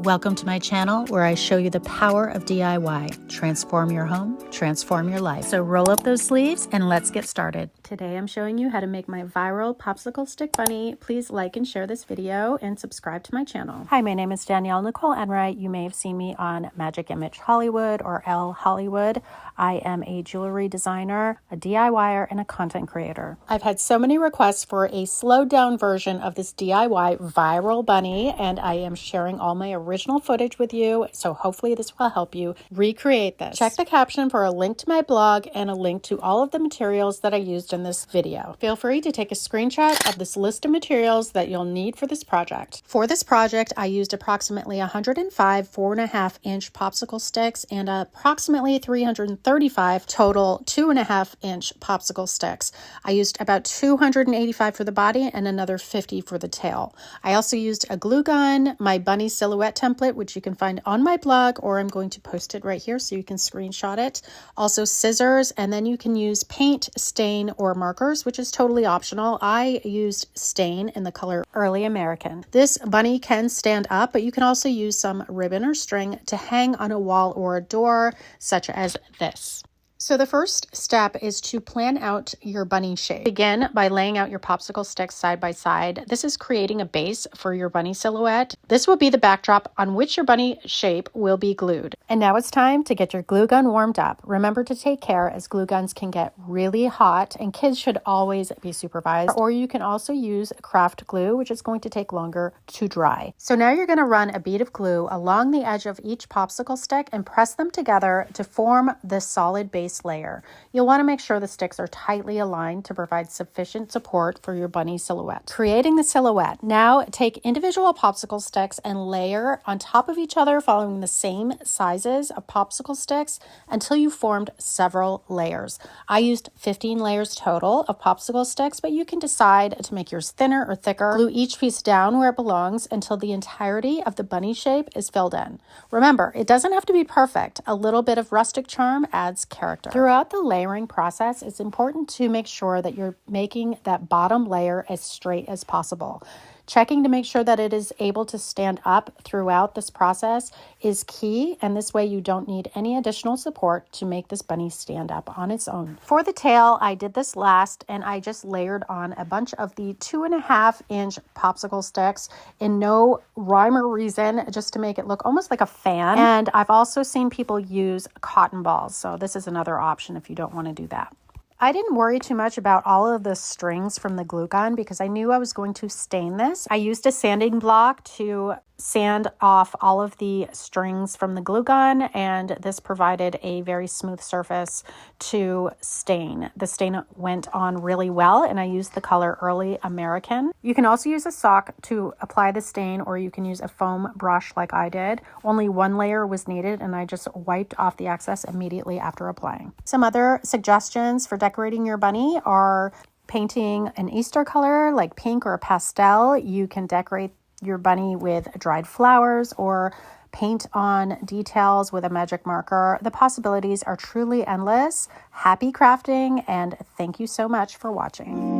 Welcome to my channel where I show you the power of DIY. Transform your home, transform your life. So roll up those sleeves and let's get started. Today I'm showing you how to make my viral popsicle stick bunny. Please like and share this video and subscribe to my channel. Hi, my name is Danielle Nicole Enright. You may have seen me on Magic Image Hollywood or L Hollywood. I am a jewelry designer, a DIYer, and a content creator. I've had so many requests for a slowed down version of this DIY viral bunny, and I am sharing all my original footage with you, so hopefully this will help you recreate this. Check the caption for a link to my blog and a link to all of the materials that I used in this video. Feel free to take a screenshot of this list of materials that you'll need for this project. For this project, I used approximately 105 4.5-inch popsicle sticks and approximately 335 total 2.5-inch popsicle sticks. I used about 285 for the body and another 50 for the tail. I also used a glue gun, my bunny silhouette template, which you can find on my blog, or I'm going to post it right here so you can screenshot it. Also scissors, and then you can use paint, stain, or markers, which is totally optional. I used stain in the color Early American. This bunny can stand up, but you can also use some ribbon or string to hang on a wall or a door, such as this. So the first step is to plan out your bunny shape. Begin by laying out your popsicle sticks side by side. This is creating a base for your bunny silhouette. This will be the backdrop on which your bunny shape will be glued. And now it's time to get your glue gun warmed up. Remember to take care, as glue guns can get really hot and kids should always be supervised. Or you can also use craft glue, which is going to take longer to dry. So now you're going to run a bead of glue along the edge of each popsicle stick and press them together to form this solid base layer. You'll want to make sure the sticks are tightly aligned to provide sufficient support for your bunny silhouette. Creating the silhouette. Now take individual popsicle sticks and layer on top of each other following the same sizes of popsicle sticks until you formed several layers. I used 15 layers total of popsicle sticks, but you can decide to make yours thinner or thicker. Glue each piece down where it belongs until the entirety of the bunny shape is filled in. Remember, it doesn't have to be perfect. A little bit of rustic charm adds character. Throughout the layering process, it's important to make sure that you're making that bottom layer as straight as possible. Checking to make sure that it is able to stand up throughout this process is key, and this way you don't need any additional support to make this bunny stand up on its own. For the tail, I did this last, and I just layered on a bunch of the 2.5-inch popsicle sticks in no rhyme or reason, just to make it look almost like a fan. And I've also seen people use cotton balls, so this is another option if you don't want to do that. I didn't worry too much about all of the strings from the glue gun because I knew I was going to stain this. I used a sanding block to sand off all of the strings from the glue gun, and this provided a very smooth surface to stain. The stain went on really well, and I used the color Early American. You can also use a sock to apply the stain, or you can use a foam brush like I did. Only one layer was needed, and I just wiped off the excess immediately after applying. Some other suggestions for decorating your bunny are painting an Easter color like pink or a pastel. You can decorate your bunny with dried flowers or paint on details with a magic marker. The possibilities are truly endless. Happy crafting, and thank you so much for watching.